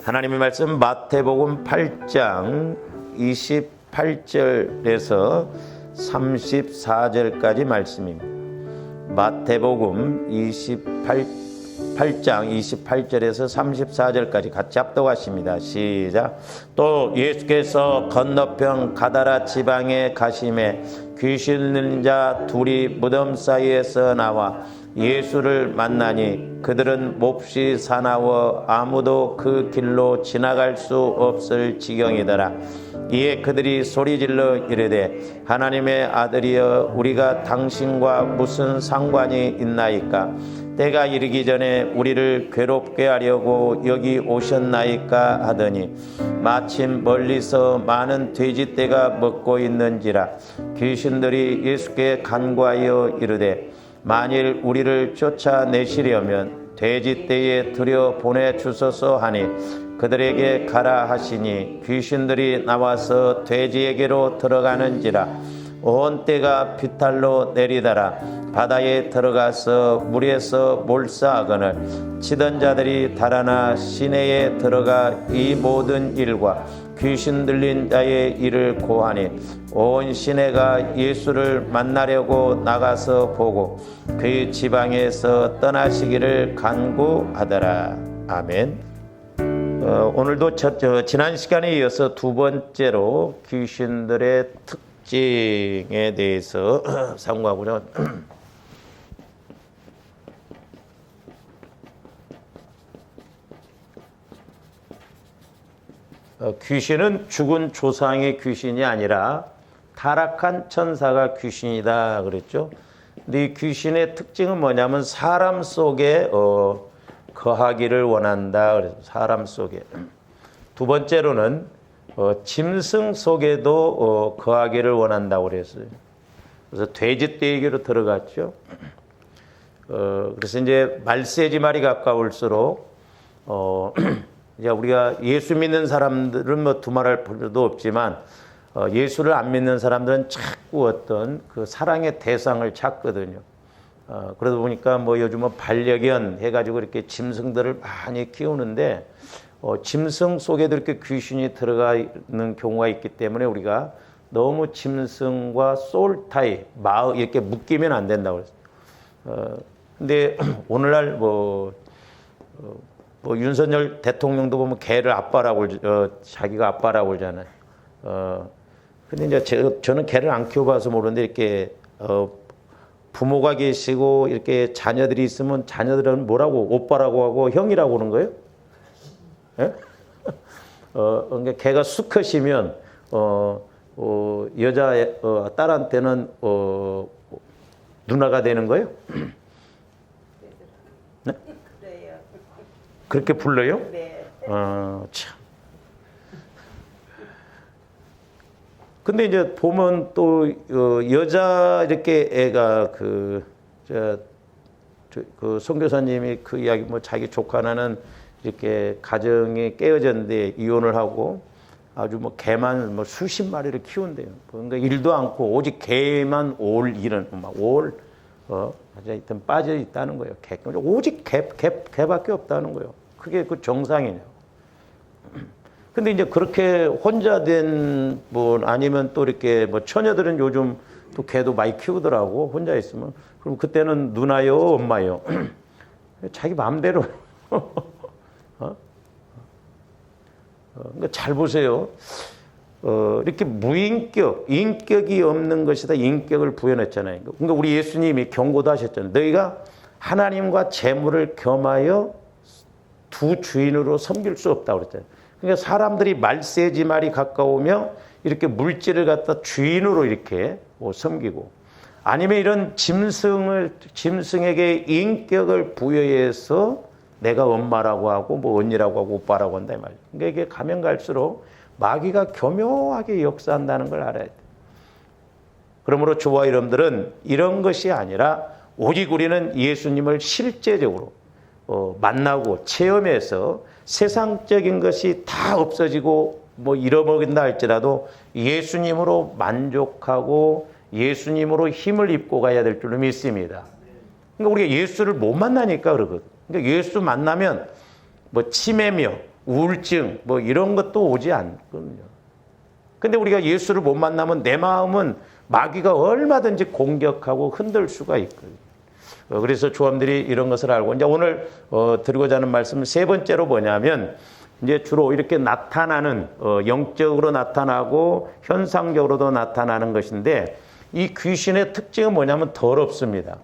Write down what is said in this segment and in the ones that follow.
하나님의 말씀 마태복음 8장 28절에서 34절까지 말씀입니다. 마태복음 8장 28절에서 34절까지 같이 합독하십니다. 시작. 또 예수께서 건너편 가다라 지방에 가심에 귀신 들린 자 둘이 무덤 사이에서 나와 예수를 만나니 그들은 몹시 사나워 아무도 그 길로 지나갈 수 없을 지경이더라. 이에 그들이 소리질러 이르되 하나님의 아들이여 우리가 당신과 무슨 상관이 있나이까? 때가 이르기 전에 우리를 괴롭게 하려고 여기 오셨나이까 하더니 마침 멀리서 많은 돼지떼가 먹고 있는지라. 귀신들이 예수께 간구하여 이르되 만일 우리를 쫓아내시려면 돼지떼에 들여 보내주소서 하니 그들에게 가라 하시니 귀신들이 나와서 돼지에게로 들어가는지라. 온 떼가 비탈로 내리더라. 바다에 들어가서 물에서 몰사하거늘 치던 자들이 달아나 시내에 들어가 이 모든 일과 귀신 들린 자의 일을 고하니 온 시내가 예수를 만나려고 나가서 보고 그 지방에서 떠나시기를 간구하더라. 아멘. 오늘도 지난 시간에 이어서 두 번째로 귀신들의 특징에 대해서 상고하고요. 귀신은 죽은 조상의 귀신이 아니라 타락한 천사가 귀신이다 그랬죠. 근데 이 귀신의 특징은 뭐냐면 사람 속에 거하기를 원한다 그래서 사람 속에. 두 번째로는 짐승 속에도 거하기를 원한다고 그랬어요. 그래서 돼지떼에게로 들어갔죠. 그래서 이제 말세지 말이 가까울수록 이제 우리가 예수 믿는 사람들은 뭐 두말할 필요도 없지만 예수를 안 믿는 사람들은 자꾸 어떤 그 사랑의 대상을 찾거든요. 그러다 보니까 뭐 요즘은 반려견 해가지고 이렇게 짐승들을 많이 키우는데 짐승 속에도 이렇게 귀신이 들어가 있는 경우가 있기 때문에 우리가 너무 짐승과 소울 타입, 마음 이렇게 묶이면 안 된다고 그랬어요. 근데 오늘날 뭐 윤석열 대통령도 보면 개를 아빠라고 자기가 아빠라고 그러잖아요. 근데 이제 저는 개를 안 키워봐서 모르는데 이렇게 부모가 계시고 이렇게 자녀들이 있으면 자녀들은 뭐라고 오빠라고 하고 형이라고 하는 거예요? 예? 그러니까 개가 수컷이면 여자 딸한테는 누나가 되는 거예요? 네? 그렇게 불러요? 네. 참. 근데 이제 보면 또 여자 이렇게 애가 그 선교사님이 그 이야기 뭐 자기 조카 하나는 이렇게 가정이 깨어졌는데 이혼을 하고 아주 뭐 개만 뭐 수십 마리를 키운대요. 그러니까 일도 않고 오직 개만 올 일은 하여튼 빠져 있다는 거예요. 오직 개밖에 없다는 거예요. 그게 그 정상이냐. 근데 이제 그렇게 혼자 된 분 아니면 또 이렇게 뭐 처녀들은 요즘 또 개도 많이 키우더라고. 혼자 있으면. 그럼 그때는 누나요, 엄마요. 자기 마음대로. 그러니까 잘 보세요. 이렇게 무인격, 인격이 없는 것이다. 인격을 부여했잖아요. 그러니까 우리 예수님이 경고도 하셨잖아요. 너희가 하나님과 재물을 겸하여 두 주인으로 섬길 수 없다고 그랬잖아요. 그러니까 사람들이 말세지 말이 가까우며 이렇게 물질을 갖다 주인으로 이렇게 섬기고 아니면 이런 짐승에게 인격을 부여해서 내가 엄마라고 하고 뭐 언니라고 하고 오빠라고 한다 이 말이에요. 그러니까 이게 가면 갈수록 마귀가 교묘하게 역사한다는 걸 알아야 돼요. 그러므로 저와 여러분들은 이런 것이 아니라 오직 우리는 예수님을 실제적으로 만나고 체험해서 세상적인 것이 다 없어지고 뭐 잃어버린다 할지라도 예수님으로 만족하고 예수님으로 힘을 입고 가야 될 줄로 믿습니다. 그러니까 우리가 예수를 못 만나니까 그러거든. 그러니까 예수 만나면 뭐 치매며 우울증 뭐 이런 것도 오지 않거든요. 근데 우리가 예수를 못 만나면 내 마음은 마귀가 얼마든지 공격하고 흔들 수가 있거든요. 그래서 조함들이 이런 것을 알고 이제 오늘 드리고자 하는 말씀은 세 번째로 뭐냐면 이제 주로 이렇게 나타나는 영적으로 나타나고 현상적으로도 나타나는 것인데 이 귀신의 특징은 뭐냐면 더럽습니다.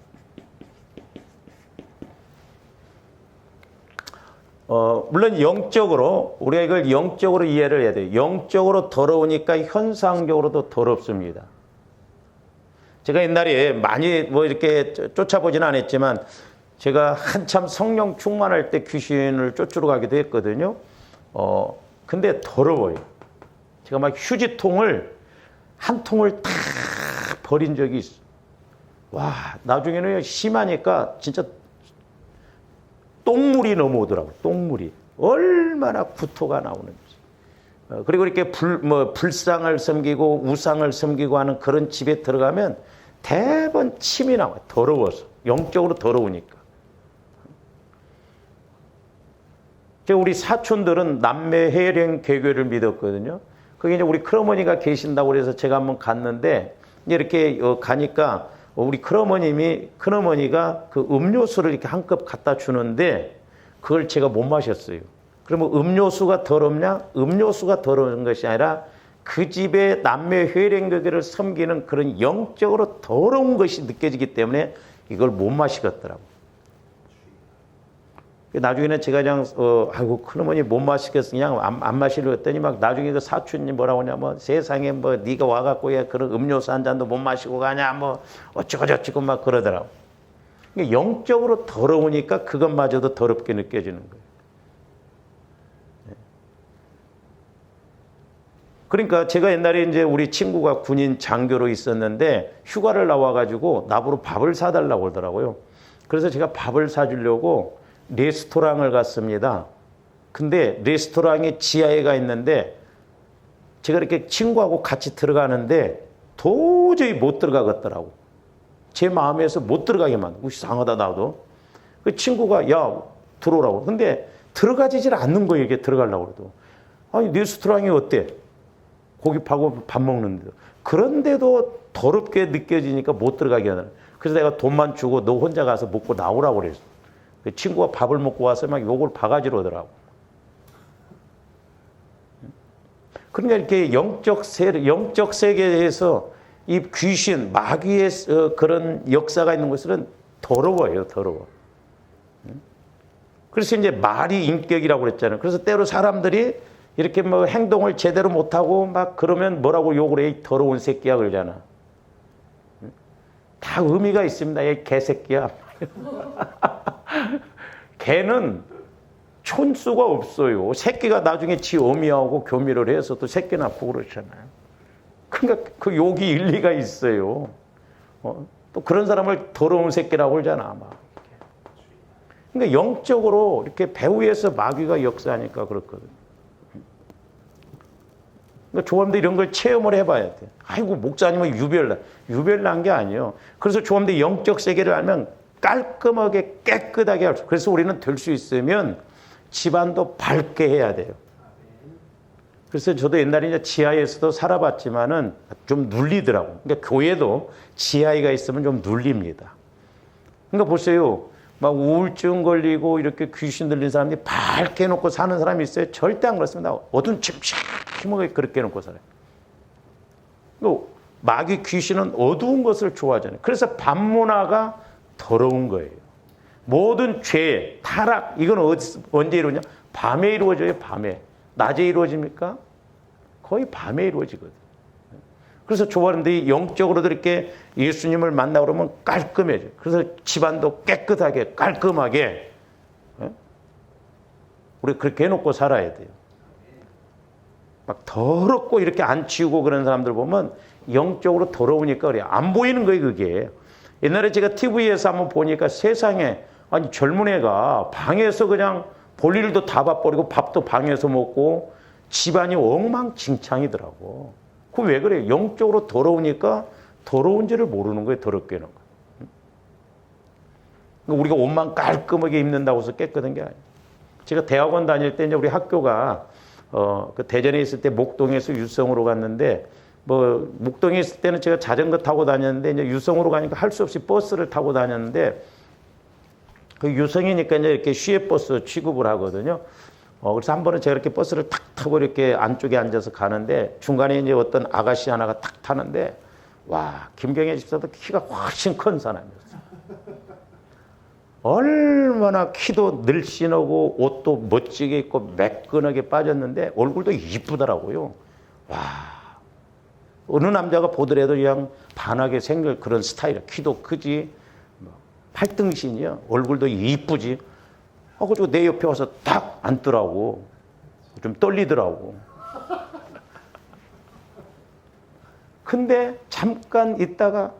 물론 영적으로 우리가 이걸 영적으로 이해를 해야 돼요. 영적으로 더러우니까 현상적으로도 더럽습니다. 제가 옛날에 많이 뭐 이렇게 쫓아보지는 않았지만 제가 한참 성령 충만할 때 귀신을 쫓으러 가기도 했거든요. 근데 더러워요. 제가 막 휴지통을 한 통을 다 버린 적이 있어. 와, 나중에는 심하니까 진짜 똥물이 넘어오더라고요. 똥물이. 얼마나 구토가 나오는지. 그리고 이렇게 불상을 섬기고 우상을 섬기고 하는 그런 집에 들어가면 대번 침이 나와요. 더러워서. 영적으로 더러우니까. 우리 사촌들은 남매회령 개교를 믿었거든요. 거기 이제 우리 큰어머니가 계신다고 그래서 제가 한번 갔는데 이렇게 가니까 우리 큰어머니가 그 음료수를 이렇게 한 컵 갖다 주는데 그걸 제가 못 마셨어요. 그러면 음료수가 더럽냐? 음료수가 더러운 것이 아니라 그 집에 남매 회령교회를 섬기는 그런 영적으로 더러운 것이 느껴지기 때문에 이걸 못 마시겠더라고요. 나중에는 제가 그냥 아이고 큰어머니 못 마시겠어 그냥 안 마시려고 했더니 막 나중에 그 사촌이 뭐라고 하냐면 세상에 뭐 네가 와갖고 그런 음료수 한 잔도 못 마시고 가냐 뭐 어쩌고저쩌고 막 그러더라고. 그러니까 영적으로 더러우니까 그것마저도 더럽게 느껴지는 거예요. 그러니까 제가 옛날에 이제 우리 친구가 군인 장교로 있었는데 휴가를 나와가지고 나보고 밥을 사달라고 그러더라고요. 그래서 제가 밥을 사주려고 레스토랑을 갔습니다. 근데 레스토랑이 지하에 가 있는데 제가 이렇게 친구하고 같이 들어가는데 도저히 못 들어가겠더라고. 제 마음에서 못 들어가게 만들고 이상하다 나도. 그 친구가 야 들어오라고. 근데 들어가지질 않는 거예요. 이게 들어가려고 그래도. 아니 레스토랑이 어때? 고기 파고 밥 먹는데. 그런데도 더럽게 느껴지니까 못 들어가게 하는. 그래서 내가 돈만 주고 너 혼자 가서 먹고 나오라고 그랬어. 그 친구가 밥을 먹고 와서 막 욕을 바가지로 하더라고. 그러니까 이렇게 영적 세계에서 이 귀신, 마귀의 그런 역사가 있는 것은 더러워요, 더러워. 그래서 이제 말이 인격이라고 그랬잖아요. 그래서 때로 사람들이 이렇게 뭐 행동을 제대로 못하고 막 그러면 뭐라고 욕을 해? 이 더러운 새끼야 그러잖아. 다 의미가 있습니다. 이 개새끼야. 개는 촌수가 없어요. 새끼가 나중에 지 어미하고 교미를 해서 또 새끼 낳고 그렇잖아요. 그러니까 그 욕이 일리가 있어요. 또 그런 사람을 더러운 새끼라고 그러잖아, 아마. 그러니까 영적으로 이렇게 배후에서 마귀가 역사하니까 그렇거든요. 그러니까 조함도 이런 걸 체험을 해봐야 돼. 아이고, 목사님은 유별난 게 아니에요. 그래서 조함도 영적 세계를 알면 깔끔하게 깨끗하게 할 수. 그래서 우리는 될 수 있으면 집안도 밝게 해야 돼요. 그래서 저도 옛날에 이제 지하에서도 살아봤지만은 좀 눌리더라고. 그러니까 교회도 지하에가 있으면 좀 눌립니다. 그러니까 보세요. 막 우울증 걸리고 이렇게 귀신 들린 사람들이 밝게 해놓고 사는 사람이 있어요. 절대 안 그렇습니다. 어두침침하게 그렇게 해놓고 살아요. 마귀 귀신은 어두운 것을 좋아하잖아요. 그래서 밤문화가 더러운 거예요. 모든 죄, 타락, 이건 언제 이루어지냐? 밤에 이루어져요, 밤에. 낮에 이루어집니까? 거의 밤에 이루어지거든요. 그래서 좋아하는데 영적으로도 이렇게 예수님을 만나고 그러면 깔끔해져요. 그래서 집안도 깨끗하게, 깔끔하게. 우리 그렇게 해놓고 살아야 돼요. 막 더럽고 이렇게 안 치우고 그런 사람들 보면 영적으로 더러우니까 그래요. 안 보이는 거예요, 그게. 옛날에 제가 TV에서 한번 보니까 세상에, 아니, 젊은 애가 방에서 그냥 볼 일도 다 봐버리고 밥도 방에서 먹고 집안이 엉망진창이더라고. 그거 왜 그래요? 영적으로 더러우니까 더러운지를 모르는 거예요, 더럽게는. 그러니까 우리가 옷만 깔끔하게 입는다고 해서 깨끗한 게 아니에요. 제가 대학원 다닐 때 이제 우리 학교가 그 대전에 있을 때 목동에서 유성으로 갔는데 뭐 목동에 있을 때는 제가 자전거 타고 다녔는데 이제 유성으로 가니까 할 수 없이 버스를 타고 다녔는데 그 유성이니까 이제 이렇게 시외버스 취급을 하거든요. 그래서 한 번은 제가 이렇게 버스를 탁 타고 이렇게 안쪽에 앉아서 가는데 중간에 이제 어떤 아가씨 하나가 탁 타는데 와, 김경애 집사도 키가 훨씬 큰 사람이었어요. 얼마나 키도 늘씬하고 옷도 멋지게 입고 매끈하게 빠졌는데 얼굴도 이쁘더라고요. 와, 어느 남자가 보더라도 그냥 반하게 생길 그런 스타일이야. 키도 크지, 팔등신이야. 얼굴도 이쁘지. 그리고 내 옆에 와서 딱 앉더라고. 좀 떨리더라고. 근데 잠깐 있다가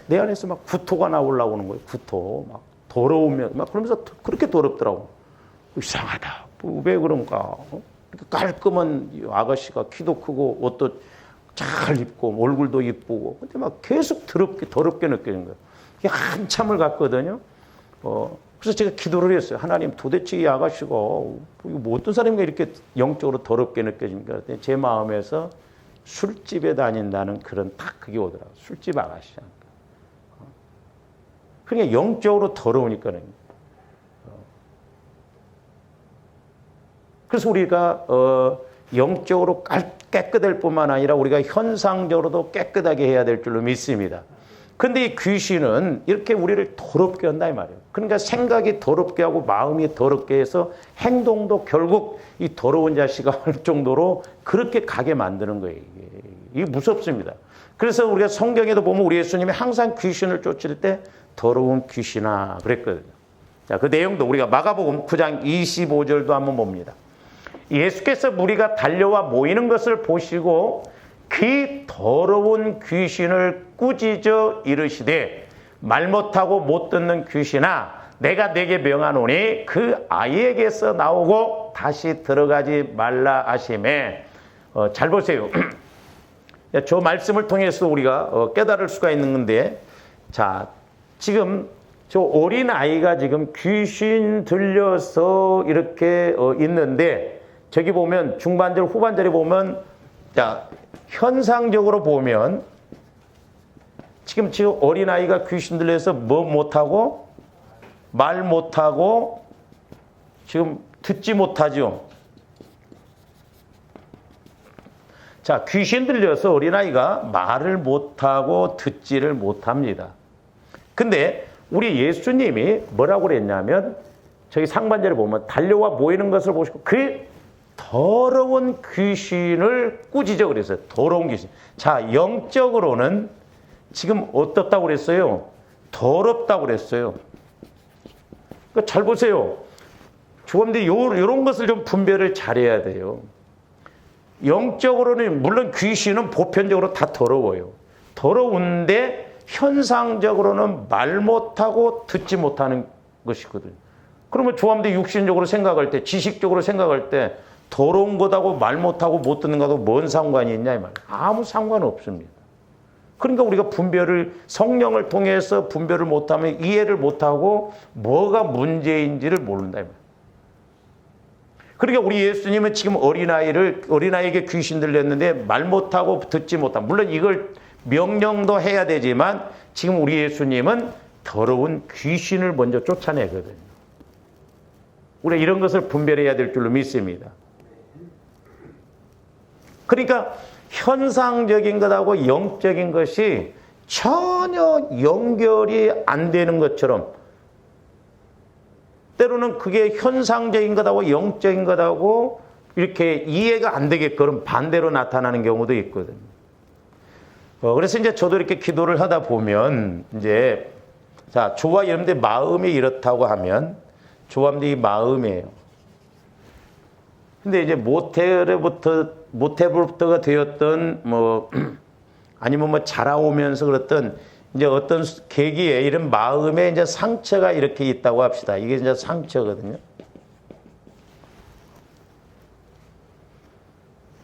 내 안에서 막 구토가 나오려고 거예요. 구토. 막 더러우면 막 그러면서 그렇게 더럽더라고. 이상하다. 왜 그런가? 깔끔한 아가씨가 키도 크고 옷도 잘 입고 얼굴도 이쁘고 근데 막 계속 더럽게 느껴진 거예요. 이게 한참을 갔거든요. 그래서 제가 기도를 했어요. 하나님, 도대체 이 아가씨가 뭐 어떤 사람이 이렇게 영적으로 더럽게 느껴집니까? 제 마음에서 술집에 다닌다는 그런 딱 그게 오더라고요. 술집 아가씨야. 그러니까 영적으로 더러우니까는. 그래서 우리가 영적으로 깨끗할 뿐만 아니라 우리가 현상적으로도 깨끗하게 해야 될 줄로 믿습니다. 근데 이 귀신은 이렇게 우리를 더럽게 한다 이 말이에요. 그러니까 생각이 더럽게 하고 마음이 더럽게 해서 행동도 결국 이 더러운 자식아 할 정도로 그렇게 가게 만드는 거예요. 이게 무섭습니다. 그래서 우리가 성경에도 보면 우리 예수님이 항상 귀신을 쫓을 때 더러운 귀신아 그랬거든요. 자, 그 내용도 우리가 마가복음 9장 25절도 한번 봅니다. 예수께서 무리가 달려와 모이는 것을 보시고 그 더러운 귀신을 꾸짖어 이르시되 말 못하고 못 듣는 귀신아 내가 네게 명하노니 그 아이에게서 나오고 다시 들어가지 말라 하시매. 잘 보세요. 저 말씀을 통해서 우리가 깨달을 수가 있는 건데, 자, 지금 저 어린 아이가 지금 귀신 들려서 이렇게 있는데, 저기 보면 중반절 후반절에 보면, 자, 현상적으로 보면 지금 어린 아이가 귀신 들려서 뭐 못하고 말 못하고 지금 듣지 못하죠. 자, 귀신 들려서 어린아이가 말을 못하고 듣지를 못합니다. 근데 우리 예수님이 뭐라고 그랬냐면 저기 상반절에 보면 달려와 모이는 것을 보시고 그 더러운 귀신을 꾸짖어 그랬어요. 더러운 귀신. 자, 영적으로는 지금 어떻다고 그랬어요? 더럽다고 그랬어요. 그러니까 잘 보세요. 조금들 이런 것을 좀 분별을 잘해야 돼요. 영적으로는 물론 귀신은 보편적으로 다 더러워요. 더러운데 현상적으로는 말 못하고 듣지 못하는 것이거든요. 그러면 조함대 육신적으로 생각할 때, 지식적으로 생각할 때 더러운 것하고 말 못하고 못 듣는 것하고 뭔 상관이 있냐 이 말이에요. 아무 상관 없습니다. 그러니까 우리가 성령을 통해서 분별을 못하면 이해를 못하고 뭐가 문제인지를 모른다 이 말이에요. 그러니까 우리 예수님은 지금 어린아이에게 귀신 들렸는데 말 못하고 듣지 못하고, 물론 이걸 명령도 해야 되지만 지금 우리 예수님은 더러운 귀신을 먼저 쫓아내거든요. 우리가 이런 것을 분별해야 될 줄로 믿습니다. 그러니까 현상적인 것하고 영적인 것이 전혀 연결이 안 되는 것처럼, 때로는 그게 현상적인 것하고 영적인 것하고 이렇게 이해가 안 되게끔 반대로 나타나는 경우도 있거든요. 그래서 이제 저도 이렇게 기도를 하다 보면 이제 자, 저와 여러분들 마음이 이렇다고 하면 저와 이 마음이에요. 근데 이제 모태부터가 되었던 아니면 자라오면서 그랬던 이제 어떤 계기에 이런 마음에 이제 상처가 이렇게 있다고 합시다. 이게 이제 상처거든요.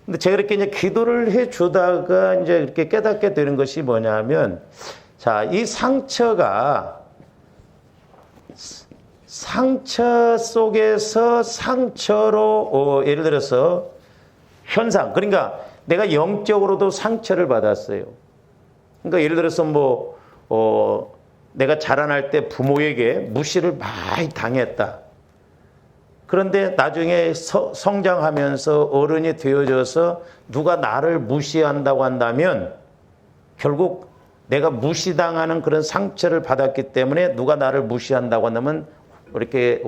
근데 제가 이렇게 이제 기도를 해 주다가 이제 이렇게 깨닫게 되는 것이 뭐냐면, 자, 이 상처가 상처 속에서 상처로 예를 들어서 현상, 그러니까 내가 영적으로도 상처를 받았어요. 그러니까 예를 들어서 내가 자라날 때 부모에게 무시를 많이 당했다. 그런데 나중에 성장하면서 어른이 되어져서 누가 나를 무시한다고 한다면 결국 내가 무시당하는 그런 상처를 받았기 때문에 누가 나를 무시한다고 한다면 이렇게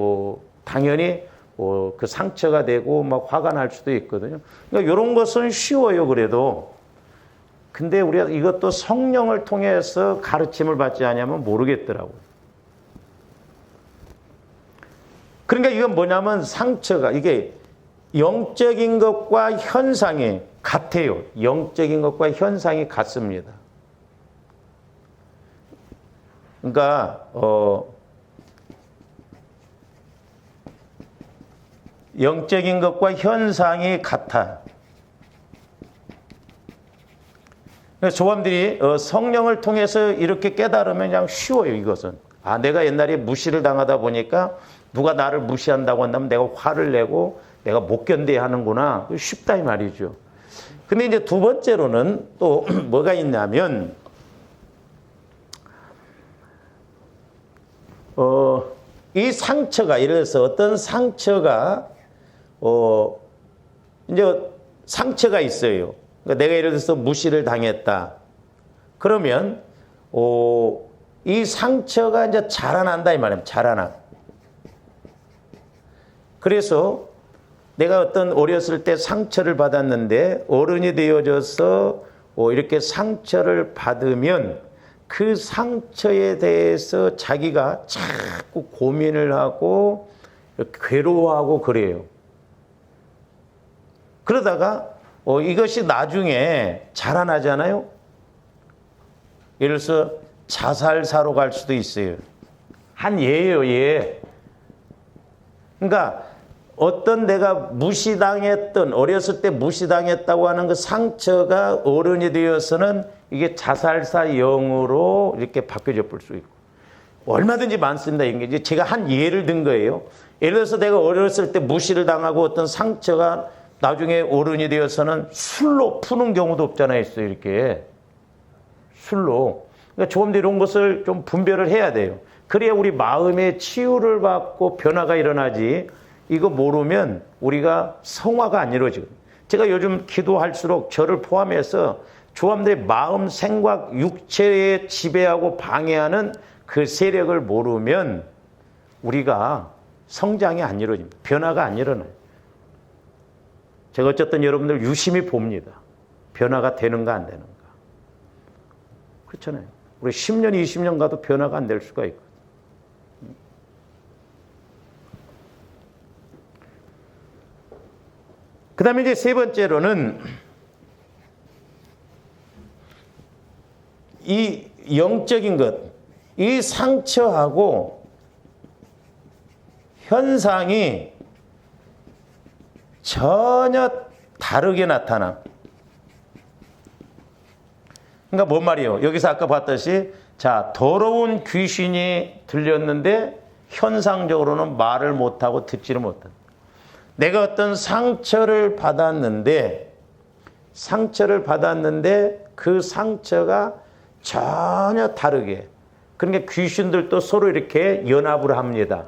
당연히 그 상처가 되고 막 화가 날 수도 있거든요. 그러니까 이런 것은 쉬워요, 그래도. 근데 우리가 이것도 성령을 통해서 가르침을 받지 않으면 모르겠더라고요. 그러니까 이건 뭐냐면 상처가 이게 영적인 것과 현상이 같아요. 영적인 것과 현상이 같습니다. 그러니까 영적인 것과 현상이 같아. 그래서 조함들이 성령을 통해서 이렇게 깨달으면 그냥 쉬워요, 이것은. 아, 내가 옛날에 무시를 당하다 보니까 누가 나를 무시한다고 한다면 내가 화를 내고 내가 못 견뎌야 하는구나. 쉽다 이 말이죠. 근데 이제 두 번째로는 또 뭐가 있냐면 이 상처가 예를 들어서 어떤 상처가 이제 상처가 있어요. 그러니까 내가 예를 들어서 무시를 당했다. 그러면 이 상처가 이제 자라난다 이 말이에요. 자라나. 그래서 내가 어떤 어렸을 때 상처를 받았는데 어른이 되어져서 이렇게 상처를 받으면 그 상처에 대해서 자기가 자꾸 고민을 하고 괴로워하고 그래요. 그러다가 이것이 나중에 자라나잖아요. 예를 들어서 자살사로 갈 수도 있어요. 한 예예요, 예. 그러니까 어떤 내가 무시당했던 어렸을 때 무시당했다고 하는 그 상처가 어른이 되어서는 이게 자살사 영으로 이렇게 바뀌어져 볼 수 있고 얼마든지 많습니다. 이게 제가 한 예를 든 거예요. 예를 들어서 내가 어렸을 때 무시를 당하고 어떤 상처가 나중에 어른이 되어서는 술로 푸는 경우도 없잖아요. 이렇게 술로. 그러니까 조금 더 이런 것을 좀 분별을 해야 돼요. 그래야 우리 마음의 치유를 받고 변화가 일어나지. 이거 모르면 우리가 성화가 안 이루어지거든요. 제가 요즘 기도할수록 저를 포함해서 조함들의 마음, 생각, 육체에 지배하고 방해하는 그 세력을 모르면 우리가 성장이 안 이루어집니다. 변화가 안 일어나요. 제가 어쨌든 여러분들 유심히 봅니다. 변화가 되는가 안 되는가. 그렇잖아요. 우리 10년, 20년 가도 변화가 안 될 수가 있고. 그 다음에 이제 세 번째로는 이 영적인 것, 이 상처하고 현상이 전혀 다르게 나타나. 그러니까 뭔 말이에요? 여기서 아까 봤듯이 자, 더러운 귀신이 들렸는데 현상적으로는 말을 못하고 듣지를 못한다. 내가 어떤 상처를 받았는데 그 상처가 전혀 다르게. 그러니까 귀신들도 서로 이렇게 연합을 합니다.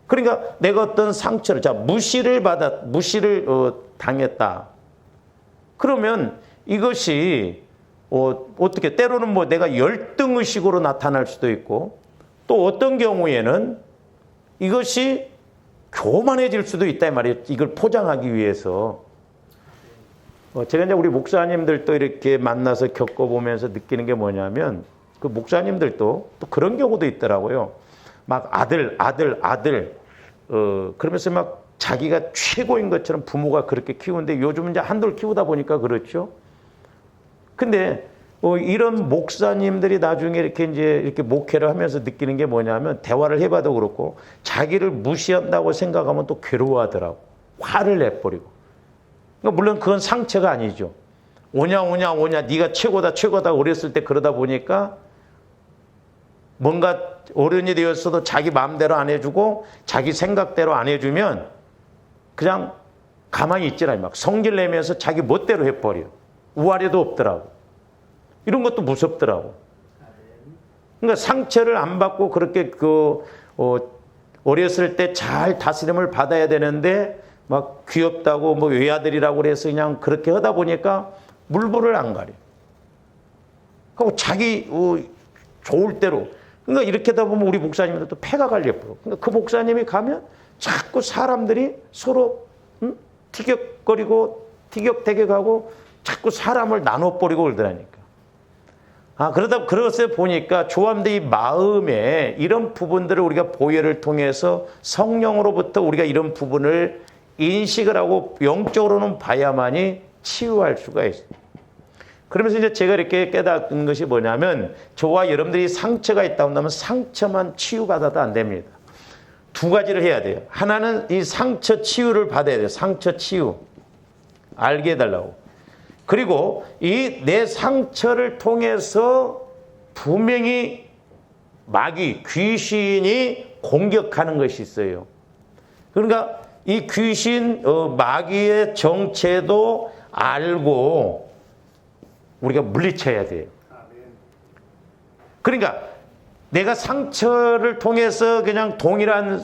그러니까 내가 어떤 상처를, 자, 무시를 당했다. 그러면 이것이 어떻게 때로는 뭐 내가 열등의식으로 나타날 수도 있고 또 어떤 경우에는 이것이 교만해질 수도 있다 이 말이에요. 이걸 포장하기 위해서. 제가 이제 우리 목사님들도 이렇게 만나서 겪어보면서 느끼는 게 뭐냐면 그 목사님들도 또 그런 경우도 있더라고요. 막 아들 그러면서 막 자기가 최고인 것처럼 부모가 그렇게 키우는데 요즘 이제 한둘 키우다 보니까 그렇죠. 근데 이런 목사님들이 나중에 이렇게 목회를 하면서 느끼는 게 뭐냐면 대화를 해봐도 그렇고 자기를 무시한다고 생각하면 또 괴로워하더라고. 화를 내버리고. 그러니까 물론 그건 상처가 아니죠. 오냐 네가 최고다 어렸을 때 그러다 보니까 뭔가 어른이 되었어도 자기 마음대로 안 해주고 자기 생각대로 안 해주면 그냥 가만히 있지라 막 성질 내면서 자기 멋대로 해버려. 우아래도 없더라고. 이런 것도 무섭더라고. 그러니까 상처를 안 받고 그렇게 어렸을 때 잘 다스림을 받아야 되는데 막 귀엽다고 뭐 외아들이라고 그래서 그냥 그렇게 하다 보니까 물불을 안 가려. 그리고 자기 좋을 대로. 그러니까 이렇게 하다 보면 우리 목사님들도 폐가 갈려버려. 그러니까 그 목사님이 가면 자꾸 사람들이 서로 티격거리고 티격태격하고 자꾸 사람을 나눠버리고 그러더라니까. 그래서 보니까 조함대 이 마음에 이런 부분들을 우리가 보혈을 통해서 성령으로부터 우리가 이런 부분을 인식을 하고 영적으로는 봐야만이 치유할 수가 있어요. 그러면서 이제 제가 이렇게 깨닫는 것이 뭐냐면 저와 여러분들이 상처가 있다고 한다면 상처만 치유받아도 안 됩니다. 두 가지를 해야 돼요. 하나는 이 상처 치유를 받아야 돼요. 상처 치유. 알게 해달라고. 그리고 이 내 상처를 통해서 분명히 마귀, 귀신이 공격하는 것이 있어요. 그러니까 이 귀신, 마귀의 정체도 알고 우리가 물리쳐야 돼요. 그러니까 내가 상처를 통해서 그냥 동일한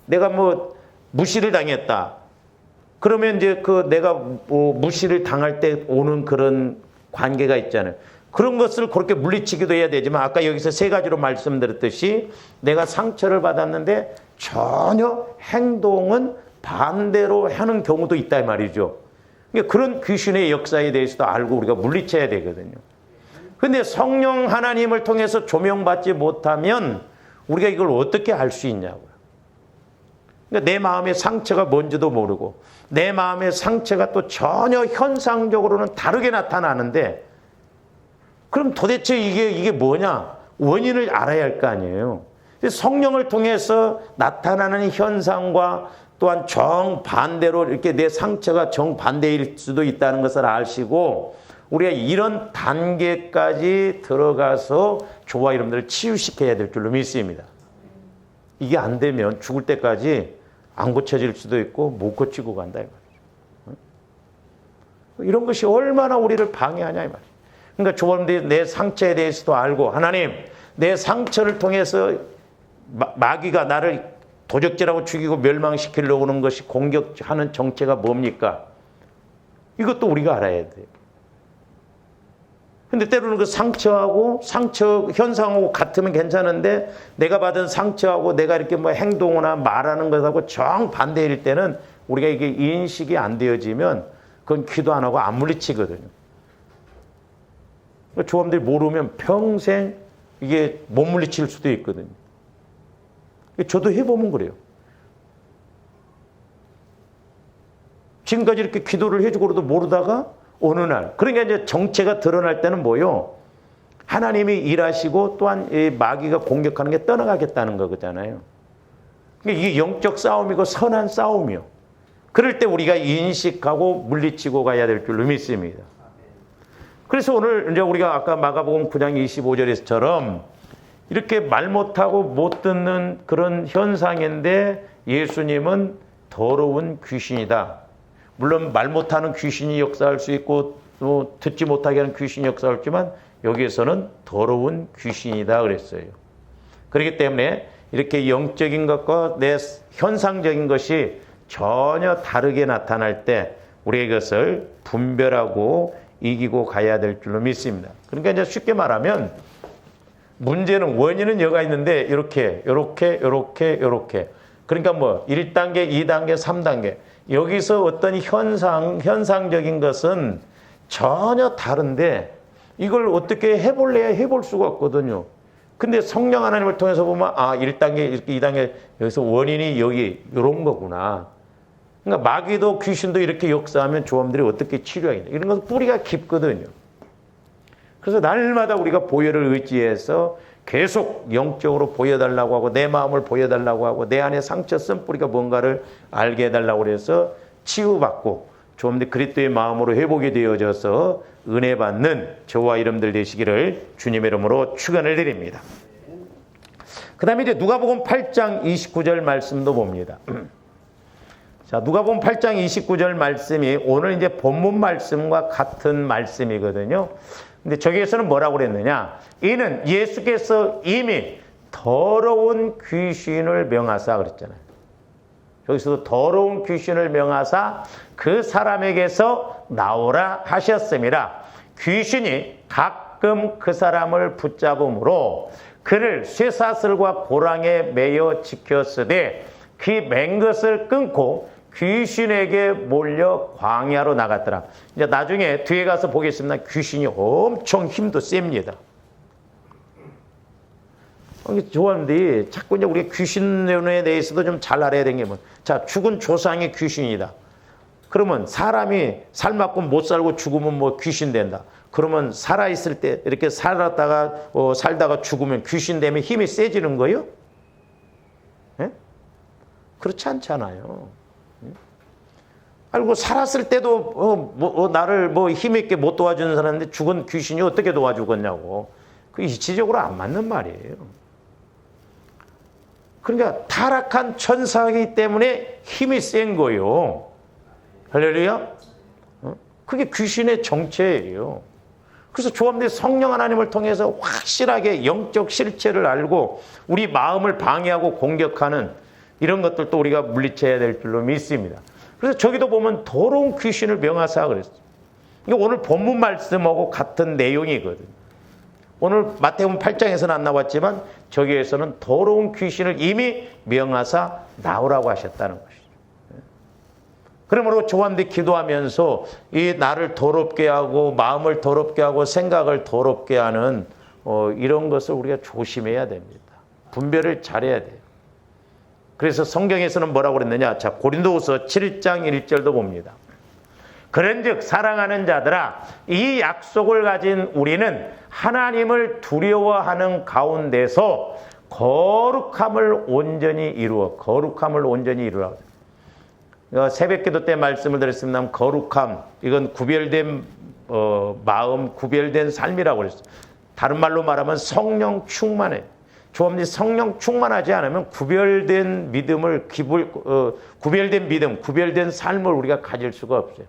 내가 뭐 무시를 당했다. 그러면 이제 내가 무시를 당할 때 오는 그런 관계가 있잖아요. 그런 것을 그렇게 물리치기도 해야 되지만 아까 여기서 세 가지로 말씀드렸듯이 내가 상처를 받았는데 전혀 행동은 반대로 하는 경우도 있다 이 말이죠. 그러니까 그런 귀신의 역사에 대해서도 알고 우리가 물리쳐야 되거든요. 근데 성령 하나님을 통해서 조명받지 못하면 우리가 이걸 어떻게 알 수 있냐고요. 그러니까 내 마음의 상처가 뭔지도 모르고 내 마음의 상처가 또 전혀 현상적으로는 다르게 나타나는데 그럼 도대체 이게 뭐냐? 원인을 알아야 할 거 아니에요. 성령을 통해서 나타나는 현상과 또한 정반대로 이렇게 내 상처가 정반대일 수도 있다는 것을 아시고 우리가 이런 단계까지 들어가서 저와 여러분들을 치유시켜야 될 줄로 믿습니다. 이게 안 되면 죽을 때까지 안 고쳐질 수도 있고 못 고치고 간다 이 말이죠. 이런 것이 얼마나 우리를 방해하냐 이 말이죠. 그러니까 조원들이 내 상처에 대해서도 알고 하나님 내 상처를 통해서 마귀가 나를 도적질하고 죽이고 멸망시키려고 하는 것이 공격하는 정체가 뭡니까? 이것도 우리가 알아야 돼요. 근데 때로는 그 상처하고 상처 현상하고 같으면 괜찮은데 내가 받은 상처하고 내가 이렇게 뭐 행동이나 말하는 것하고 정반대일 때는 우리가 이게 인식이 안 되어지면 그건 기도 안 하고 안 물리치거든요. 조합들이 모르면 평생 이게 못 물리칠 수도 있거든요. 저도 해보면 그래요. 지금까지 이렇게 기도를 해주고도 모르다가 어느 날, 그러니까 이제 정체가 드러날 때는 뭐요? 하나님이 일하시고 또한 이 마귀가 공격하는 게 떠나가겠다는 거잖아요. 그러니까 이게 영적 싸움이고 선한 싸움이요. 그럴 때 우리가 인식하고 물리치고 가야 될 줄로 믿습니다. 그래서 오늘 이제 우리가 아까 마가복음 9장 25절에서처럼 이렇게 말 못하고 못 듣는 그런 현상인데 예수님은 더러운 귀신이다. 물론 말 못하는 귀신이 역사할 수 있고 또 듣지 못하게 하는 귀신이 역사했지만 여기에서는 더러운 귀신이다 그랬어요. 그렇기 때문에 이렇게 영적인 것과 내 현상적인 것이 전혀 다르게 나타날 때 우리가 이것을 분별하고 이기고 가야 될 줄로 믿습니다. 그러니까 이제 쉽게 말하면 문제는 원인은 여가 있는데 이렇게 그러니까 뭐 1단계, 2단계, 3단계 여기서 어떤 현상적인 것은 전혀 다른데 이걸 어떻게 해볼래야 해볼 수가 없거든요. 근데 성령 하나님을 통해서 보면 1단계, 2단계 여기서 원인이 여기 이런 거구나. 그러니까 마귀도 귀신도 이렇게 역사하면 조함들이 어떻게 치료하겠냐. 이런 것은 뿌리가 깊거든요. 그래서 날마다 우리가 보혈을 의지해서 계속 영적으로 보여달라고 하고 내 마음을 보여달라고 하고 내 안에 상처 쓴 뿌리가 뭔가를 알게 해달라고 해서 치유받고 조금 더 그리스도의 마음으로 회복이 되어져서 은혜 받는 저와 여러분들 되시기를 주님의 이름으로 축원을 드립니다. 그 다음에 이제 누가복음 8장 29절 말씀도 봅니다. 자, 누가복음 8장 29절 말씀이 오늘 이제 본문 말씀과 같은 말씀이거든요. 근데 저기에서는 뭐라고 그랬느냐? 이는 예수께서 이미 더러운 귀신을 명하사 그랬잖아요. 여기서도 더러운 귀신을 명하사 그 사람에게서 나오라 하셨음이라. 귀신이 가끔 그 사람을 붙잡음으로 그를 쇠사슬과 고랑에 매여 지켰으되 그 맨 것을 끊고 귀신에게 몰려 광야로 나갔더라. 이제 나중에 뒤에 가서 보겠습니다. 귀신이 엄청 힘도 셉니다. 좋아하는데 자꾸 이제 우리 귀신에 대해서도 좀 잘 알아야 되는 게 뭐, 자, 죽은 조상이 귀신이다. 그러면 사람이 살만큼 못 살고 죽으면 뭐 귀신 된다. 그러면 살아있을 때 이렇게 살다가 죽으면 귀신 되면 힘이 세지는 거예요? 예? 그렇지 않잖아요. 알고 살았을 때도 나를 힘있게 못 도와주는 사람인데 죽은 귀신이 어떻게 도와주겠냐고. 그 이치적으로 안 맞는 말이에요. 그러니까 타락한 천사이기 때문에 힘이 센 거예요. 할렐루야. 그게 귀신의 정체예요. 그래서 조합대 성령 하나님을 통해서 확실하게 영적 실체를 알고 우리 마음을 방해하고 공격하는 이런 것들도 우리가 물리쳐야 될 줄로 믿습니다. 그래서 저기도 보면 더러운 귀신을 명하사 그랬어요. 이게 오늘 본문 말씀하고 같은 내용이거든요. 오늘 마태복음 8장에서는 안 나왔지만 저기에서는 더러운 귀신을 이미 명하사 나오라고 하셨다는 것이죠. 그러므로 조한데 기도하면서 이 나를 더럽게 하고 마음을 더럽게 하고 생각을 더럽게 하는 이런 것을 우리가 조심해야 됩니다. 분별을 잘해야 돼요. 그래서 성경에서는 뭐라고 그랬느냐? 자, 고린도후서 7장 1절도 봅니다. 그런즉 사랑하는 자들아, 이 약속을 가진 우리는 하나님을 두려워하는 가운데서 거룩함을 온전히 이루어. 새벽기도 때 말씀을 드렸습니다. 거룩함, 이건 구별된 마음, 구별된 삶이라고 그랬어요. 다른 말로 말하면 성령 충만해. 조합이 성령 충만하지 않으면 구별된 믿음, 구별된 삶을 우리가 가질 수가 없어요.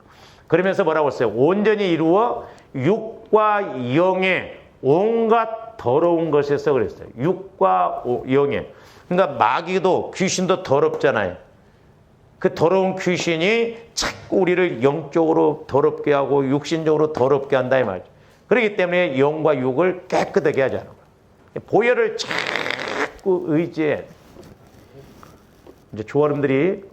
그러면서 뭐라고 했어요? 온전히 이루어 육과 영의 온갖 더러운 것에서 그랬어요. 육과 영의. 그러니까 마귀도 귀신도 더럽잖아요. 그 더러운 귀신이 자꾸 우리를 영적으로 더럽게 하고 육신적으로 더럽게 한다 이 말이죠. 그렇기 때문에 영과 육을 깨끗하게 하자는 거예요. 보혈을 자꾸 의지해. 이제 조아름들이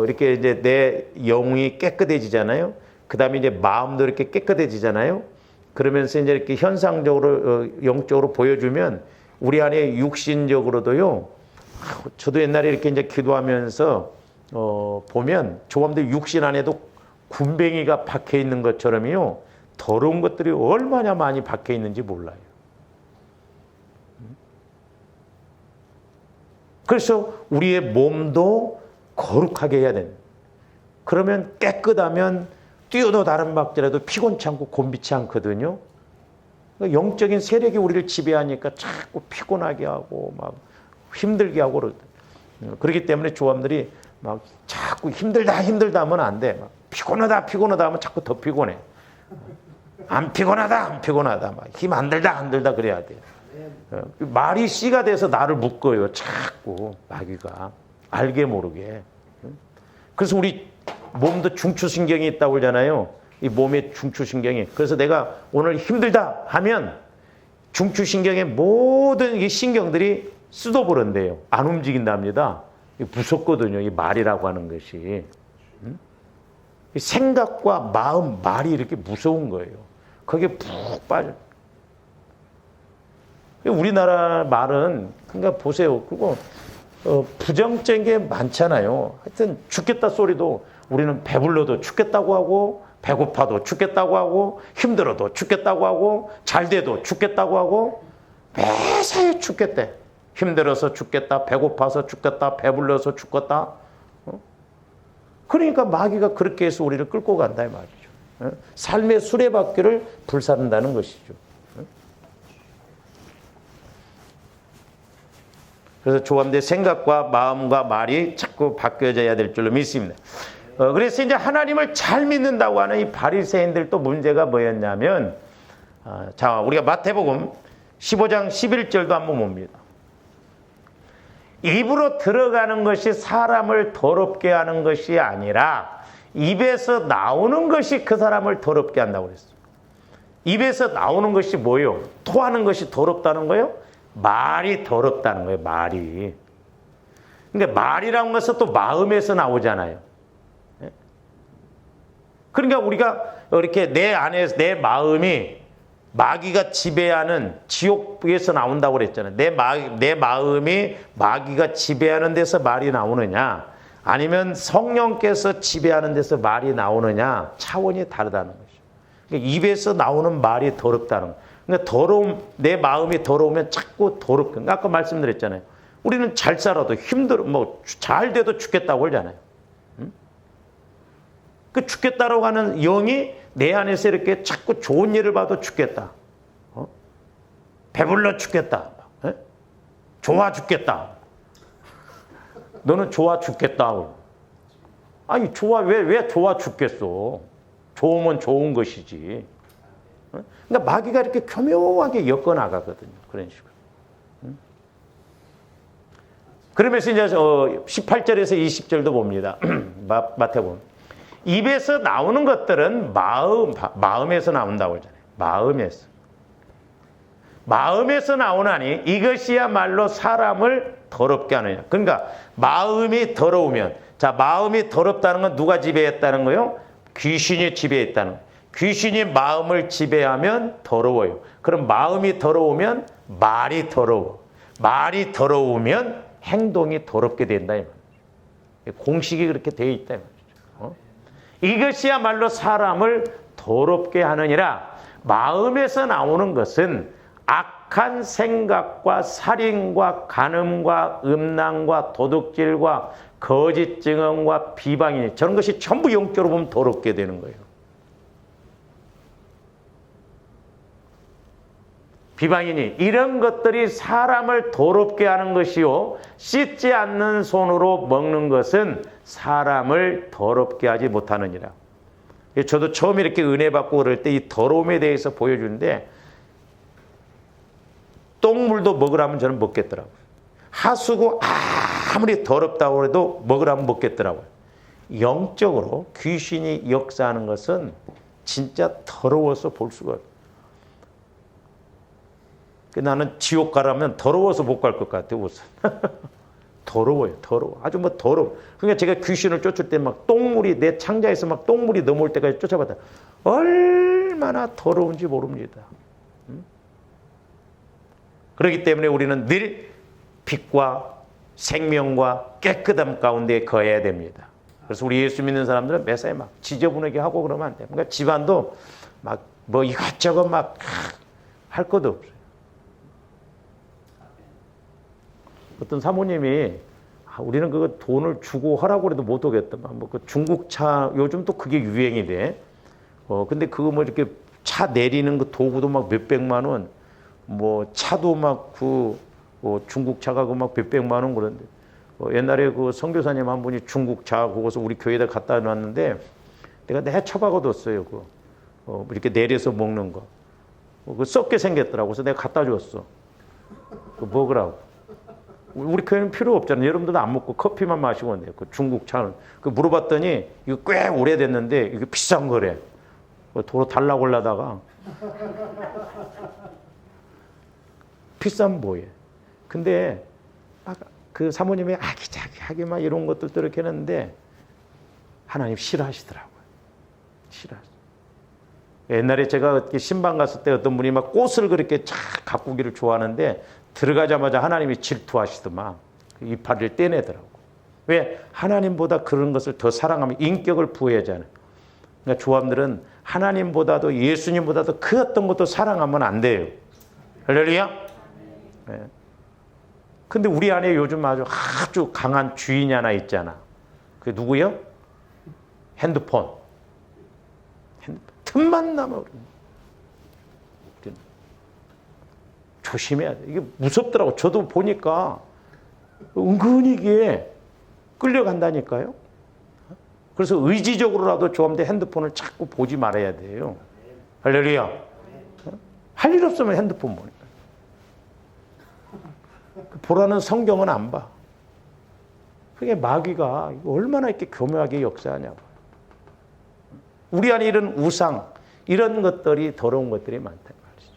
이렇게 이제 내 영이 깨끗해지잖아요. 그 다음에 이제 마음도 이렇게 깨끗해지잖아요. 그러면서 이제 이렇게 현상적으로 영적으로 보여주면 우리 안에 육신적으로도요. 저도 옛날에 이렇게 이제 기도하면서 보면 조감들 육신 안에도 군뱅이가 박혀 있는 것처럼요. 더러운 것들이 얼마나 많이 박혀 있는지 몰라요. 그래서 우리의 몸도 거룩하게 해야 됩니다. 그러면 깨끗하면 뛰어도 다른 박지라도 피곤치 않고 곤비치 않거든요. 영적인 세력이 우리를 지배하니까 자꾸 피곤하게 하고 막 힘들게 하고 그러거든요. 그렇기 때문에 조함들이 막 자꾸 힘들다 하면 안 돼. 막 피곤하다 하면 자꾸 더 피곤해. 안 피곤하다 막 힘 안 들다 그래야 돼. 말이 씨가 돼서 나를 묶어요. 자꾸 마귀가 알게 모르게. 그래서 우리 몸도 중추신경이 있다고 그러잖아요. 이 몸의 중추신경이. 그래서 내가 오늘 힘들다 하면 중추신경의 모든 이 신경들이 쓰도버린대요. 안 움직인답니다. 무섭거든요. 이 말이라고 하는 것이. 생각과 마음, 말이 이렇게 무서운 거예요. 거기에 푹 빠져. 우리나라 말은, 그러니까 보세요. 그리고 부정적인 게 많잖아요. 하여튼 죽겠다 소리도 우리는 배불러도 죽겠다고 하고, 배고파도 죽겠다고 하고, 힘들어도 죽겠다고 하고, 잘 돼도 죽겠다고 하고, 매사에 죽겠대. 힘들어서 죽겠다, 배고파서 죽겠다, 배불러서 죽겠다. 그러니까 마귀가 그렇게 해서 우리를 끌고 간다 이 말이죠. 삶의 수레바퀴를 불사른다는 것이죠. 그래서 조함대 생각과 마음과 말이 자꾸 바뀌어져야 될 줄로 믿습니다. 그래서 이제 하나님을 잘 믿는다고 하는 이 바리새인들 또 문제가 뭐였냐면, 자, 우리가 마태복음 15장 11절도 한번 봅니다. 입으로 들어가는 것이 사람을 더럽게 하는 것이 아니라 입에서 나오는 것이 그 사람을 더럽게 한다고 그랬어요. 입에서 나오는 것이 뭐예요? 토하는 것이 더럽다는 거예요? 말이 더럽다는 거예요. 말이. 근데 말이라는 것은 또 마음에서 나오잖아요. 그러니까 우리가 이렇게 내 안에서 내 마음이 마귀가 지배하는 지옥에서 나온다고 그랬잖아요. 내 마음이 마귀가 지배하는 데서 말이 나오느냐, 아니면 성령께서 지배하는 데서 말이 나오느냐, 차원이 다르다는 거죠. 그러니까 입에서 나오는 말이 더럽다는 거예요. 그러니까 내 마음이 더러우면 자꾸 더럽게. 아까 말씀드렸잖아요. 우리는 잘 살아도 힘들어, 잘 돼도 죽겠다고 그러잖아요. 그 죽겠다라고 하는 영이 내 안에서 이렇게 자꾸 좋은 일을 봐도 죽겠다. 배불러 죽겠다. 좋아 죽겠다. 너는 좋아 죽겠다. 아니, 왜 좋아 죽겠어? 좋으면 좋은 것이지. 그러니까 마귀가 이렇게 교묘하게 엮어나가거든요. 그런 식으로. 그러면서 이제 18절에서 20절도 봅니다. 마태복음. 입에서 나오는 것들은 마음에서 나온다고 하잖아요. 마음에서 나오나니 이것이야말로 사람을 더럽게 하느냐. 그러니까 마음이 더러우면, 자, 마음이 더럽다는 건 누가 지배했다는 거예요? 귀신이 지배했다는 거예요. 귀신이 마음을 지배하면 더러워요. 그럼 마음이 더러우면 말이 더러워. 말이 더러우면 행동이 더럽게 된다 이 말이에요. 공식이 그렇게 되어 있다 이 말이에요. 이것이야말로 사람을 더럽게 하느니라. 마음에서 나오는 것은 악한 생각과 살인과 간음과 음란과 도둑질과 거짓 증언과 비방이니, 저런 것이 전부 영적으로 보면 더럽게 되는 거예요. 비방이니 이런 것들이 사람을 더럽게 하는 것이요, 씻지 않는 손으로 먹는 것은 사람을 더럽게 하지 못하느니라. 저도 처음 이렇게 은혜 받고 그럴 때 이 더러움에 대해서 보여주는데, 똥물도 먹으라면 저는 먹겠더라고요. 하수구 아무리 더럽다고 해도 먹으라면 먹겠더라고요. 영적으로 귀신이 역사하는 것은 진짜 더러워서 볼 수가 없어요. 나는 지옥 가라면 더러워서 못 갈 것 같아요. 우선. 더러워요. 더러워. 아주 더러워. 그러니까 제가 귀신을 쫓을 때 막 똥물이 내 창자에서 막 똥물이 넘어올 때까지 쫓아봤다. 얼마나 더러운지 모릅니다. 그렇기 때문에 우리는 늘 빛과 생명과 깨끗함 가운데 거해야 됩니다. 그래서 우리 예수 믿는 사람들은 매사에 막 지저분하게 하고 그러면 안 돼요. 그러니까 집안도 막 이것저것 막 할 것도 없어요. 어떤 사모님이 우리는 그거 돈을 주고 하라고 해도 못 오겠더만, 그 중국차 요즘 또 그게 유행이 돼. 근데 그거 이렇게 차 내리는 그 도구도 막 몇백만 원, 차도 막 중국차가 막 몇백만 원 그런데, 옛날에 그 선교사님 한 분이 중국차 그거서 우리 교회에다 갖다 놨는데 내가 해쳐박아뒀어요. 이렇게 내려서 먹는 거. 그거 썩게 생겼더라고. 그래서 내가 갖다 줬어. 그거 먹으라고. 우리 교회는 필요 없잖아요. 여러분들도 안 먹고 커피만 마시고 있는데, 그 중국차는. 물어봤더니 이거 꽤 오래됐는데 이게 비싼 거래. 도로 달라고 하려다가. 비싼 뭐예. 근데 그 사모님이 아기자기하게 막 이런 것들도 이렇게 했는데 하나님 싫어하시더라고요. 싫어하시더라고요. 옛날에 제가 신방 갔을 때 어떤 분이 막 꽃을 그렇게 쫙 가꾸기를 좋아하는데 들어가자마자 하나님이 질투하시더만 이파리를 떼내더라고. 왜? 하나님보다 그런 것을 더 사랑하면 인격을 부여하잖아요. 그러니까 조합들은 하나님보다도 예수님보다도 그 어떤 것도 사랑하면 안 돼요. 할렐루야? 네. 근데 우리 안에 요즘 아주 강한 주인이 하나 있잖아. 그게 누구요? 핸드폰. 틈만 나면 조심해야 돼. 이게 무섭더라고. 저도 보니까 은근히 이게 끌려간다니까요. 그래서 의지적으로라도 조금더 핸드폰을 자꾸 보지 말아야 돼요. 할렐루야. 할 일 없으면 핸드폰 보니까. 보라는 성경은 안 봐. 그게 마귀가 얼마나 이렇게 교묘하게 역사하냐고. 우리 안에 이런 우상, 이런 것들이 더러운 것들이 많다 말이죠.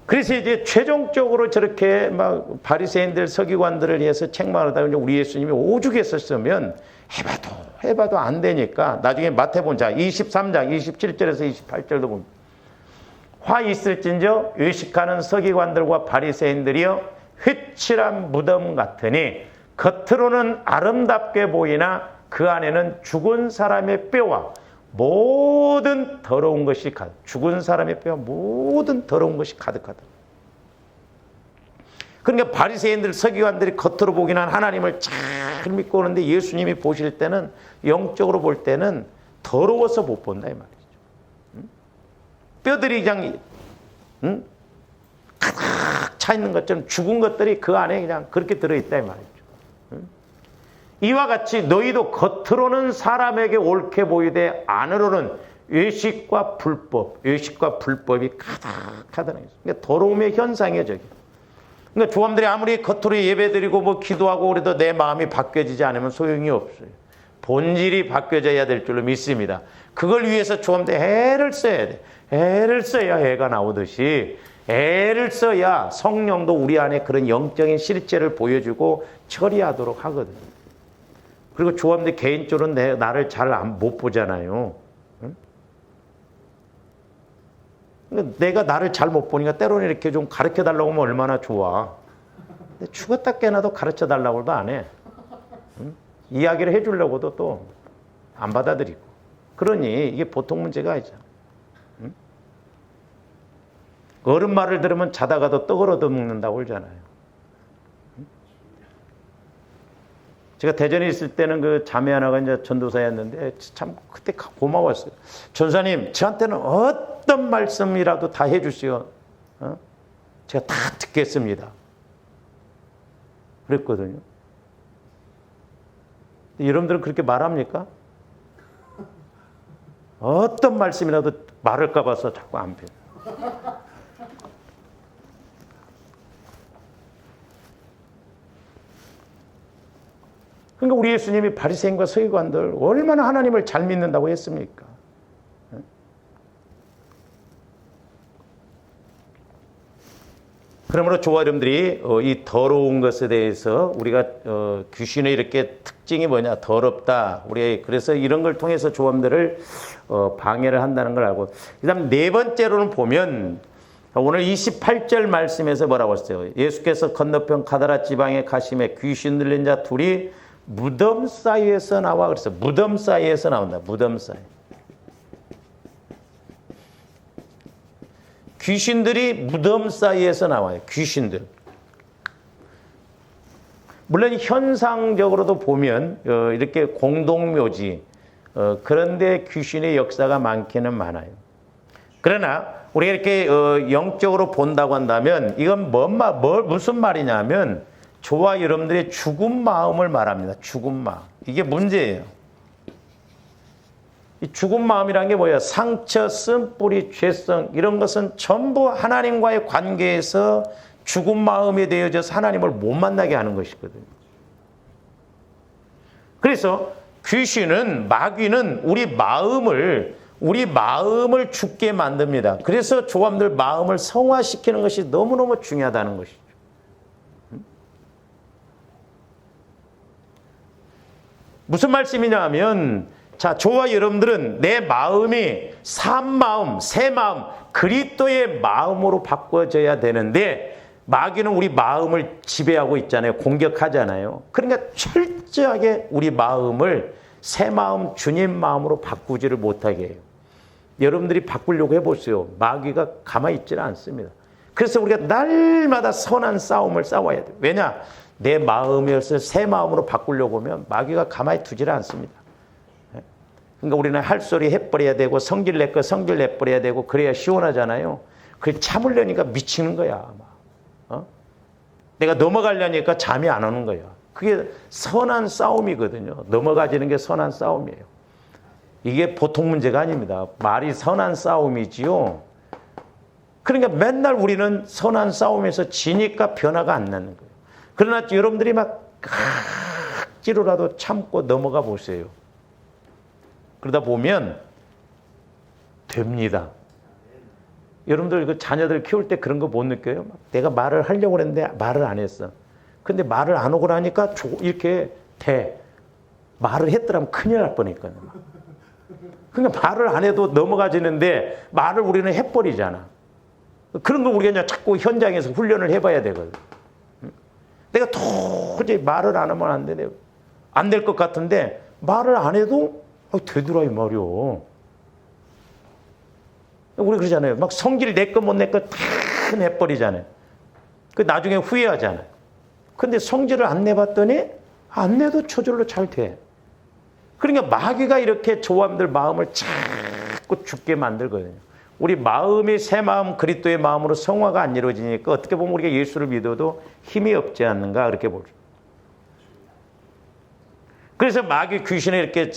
그래서 이제 최종적으로 저렇게 막 바리새인들, 서기관들을 위해서 책망하다 우리 예수님이 오죽했었으면 해봐도 안 되니까 나중에 마태복음 23장 27절에서 28절도 보면 화 있을진저 외식하는 서기관들과 바리새인들이여 휘칠한 무덤 같으니 겉으로는 아름답게 보이나 그 안에는 죽은 사람의 뼈와 모든 더러운 것이 죽은 사람의 뼈와 모든 더러운 것이 가득하다. 그러니까 바리새인들 서기관들이 겉으로 보기는 하나님을 잘 믿고 오는데 예수님이 보실 때는 영적으로 볼 때는 더러워서 못 본다 이 말이죠. 뼈들이 그냥 가득 차 있는 것처럼 죽은 것들이 그 안에 그냥 그렇게 들어있다 이 말이죠. 이와 같이 너희도 겉으로는 사람에게 옳게 보이되 안으로는 외식과 불법이 가득하다는 거죠. 그러니까 더러움의 현상이에요, 저게. 그러니까 조함들이 아무리 겉으로 예배드리고 뭐 기도하고 그래도 내 마음이 바뀌어지지 않으면 소용이 없어요. 본질이 바뀌어져야 될 줄로 믿습니다. 그걸 위해서 조함들 애를 써야 돼. 애를 써야 애가 나오듯이 애를 써야 성령도 우리 안에 그런 영적인 실체를 보여주고 처리하도록 하거든요. 그리고 조함들 개인적으로는 나를 잘 못 보잖아요. 응? 내가 나를 잘 못 보니까 때로는 이렇게 좀 가르쳐 달라고 하면 얼마나 좋아. 근데 죽었다 깨나도 가르쳐 달라고 해도 안 해. 응? 이야기를 해주려고도 또 안 받아들이고. 그러니 이게 보통 문제가 아니잖아. 응? 어른 말을 들으면 자다가도 떡을 얻어먹는다고 그러잖아요. 제가 대전에 있을 때는 그 자매 하나가 이제 전도사였는데 참 그때 고마웠어요. 전사님, 저한테는 어떤 말씀이라도 다 해주시오. 제가 다 듣겠습니다. 그랬거든요. 여러분들은 그렇게 말합니까? 어떤 말씀이라도 말할까 봐서 자꾸 안 펴요. 그러니까 우리 예수님이 바리새인과 서기관들 얼마나 하나님을 잘 믿는다고 했습니까? 그러므로 저와 여러분들이 이 더러운 것에 대해서 우리가 귀신의 이렇게 특징이 뭐냐, 더럽다. 우리 그래서 이런 걸 통해서 조함들을 방해를 한다는 걸 알고, 그다음 네 번째로는 보면 오늘 28절 말씀에서 뭐라고 했어요? 예수께서 건너편 가다라 지방에 가심에 귀신 들린 자 둘이 무덤 사이에서 나와. 그래서 무덤 사이에서 나온다. 무덤 사이. 귀신들이 무덤 사이에서 나와요. 귀신들. 물론 현상적으로도 보면 이렇게 공동묘지 그런데 귀신의 역사가 많기는 많아요. 그러나 우리가 이렇게 영적으로 본다고 한다면 이건 무슨 말이냐면 저와 여러분들의 죽은 마음을 말합니다. 죽은 마음. 이게 문제예요. 이 죽은 마음이란 게 뭐예요? 상처, 쓴뿌리, 죄성 이런 것은 전부 하나님과의 관계에서 죽은 마음이 되어져서 하나님을 못 만나게 하는 것이거든요. 그래서 귀신은, 마귀는 우리 마음을 죽게 만듭니다. 그래서 조함들 마음을 성화시키는 것이 너무너무 중요하다는 것이죠. 무슨 말씀이냐 하면, 자, 저와 여러분들은 내 마음이 산 마음, 새 마음, 그리스도의 마음으로 바꿔져야 되는데 마귀는 우리 마음을 지배하고 있잖아요. 공격하잖아요. 그러니까 철저하게 우리 마음을 새 마음, 주님 마음으로 바꾸지를 못하게 해요. 여러분들이 바꾸려고 해보세요. 마귀가 가만히 있지는 않습니다. 그래서 우리가 날마다 선한 싸움을 싸워야 돼요. 왜냐? 내 마음이었을 새 마음으로 바꾸려고 하면 마귀가 가만히 두지를 않습니다. 그러니까 우리는 할 소리 해버려야 되고 성질 낼 거 성질 내버려야 되고 그래야 시원하잖아요. 그걸 참으려니까 미치는 거야. 내가 넘어가려니까 잠이 안 오는 거야. 그게 선한 싸움이거든요. 넘어가지는 게 선한 싸움이에요. 이게 보통 문제가 아닙니다. 말이 선한 싸움이지요. 그러니까 맨날 우리는 선한 싸움에서 지니까 변화가 안 나는 거예요. 그러나 여러분들이 막 억지로라도 참고 넘어가 보세요. 그러다 보면 됩니다. 여러분들 그 자녀들 키울 때 그런 거 못 느껴요? 내가 말을 하려고 했는데 말을 안 했어. 근데 말을 안 하고 나니까 이렇게 돼. 말을 했더라면 큰일 날 뻔했거든요. 그러니까 말을 안 해도 넘어가지는데 말을 우리는 해버리잖아. 그런 거 우리가 그냥 자꾸 현장에서 훈련을 해봐야 되거든. 내가 도저히 말을 안 하면 안 되네. 안 될 것 같은데 말을 안 해도 되더라 이 말이요. 우리 그러잖아요. 막 성질 내 거 못 내 거 다 내버리잖아요. 그 나중에 후회하잖아요. 근데 성질을 안 내봤더니 안 내도 저절로 잘 돼. 그러니까 마귀가 이렇게 조함들 마음을 자꾸 죽게 만들거든요. 우리 마음이 새 마음 그리스도의 마음으로 성화가 안 이루어지니까 어떻게 보면 우리가 예수를 믿어도 힘이 없지 않는가 그렇게 보죠. 그래서 마귀 귀신이 이렇게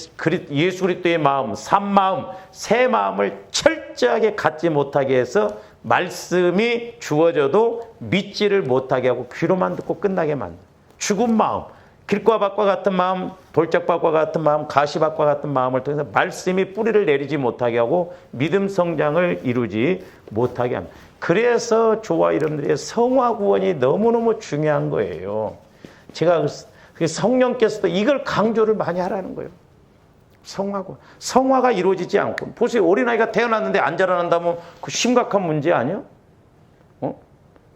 예수 그리스도의 마음, 산 마음, 새 마음을 철저하게 갖지 못하게 해서 말씀이 주어져도 믿지를 못하게 하고 귀로만 듣고 끝나게 만들어요. 죽은 마음, 길과 밭과 같은 마음, 돌짝밭과 같은 마음, 가시밭과 같은 마음을 통해서 말씀이 뿌리를 내리지 못하게 하고 믿음 성장을 이루지 못하게 합니다. 그래서 저와 여러분들의 성화 구원이 너무너무 중요한 거예요. 제가 성령께서도 이걸 강조를 많이 하라는 거예요. 성화고 성화가 이루어지지 않고 보세요. 어린아이가 태어났는데 안 자라난다면 그 심각한 문제 아니야?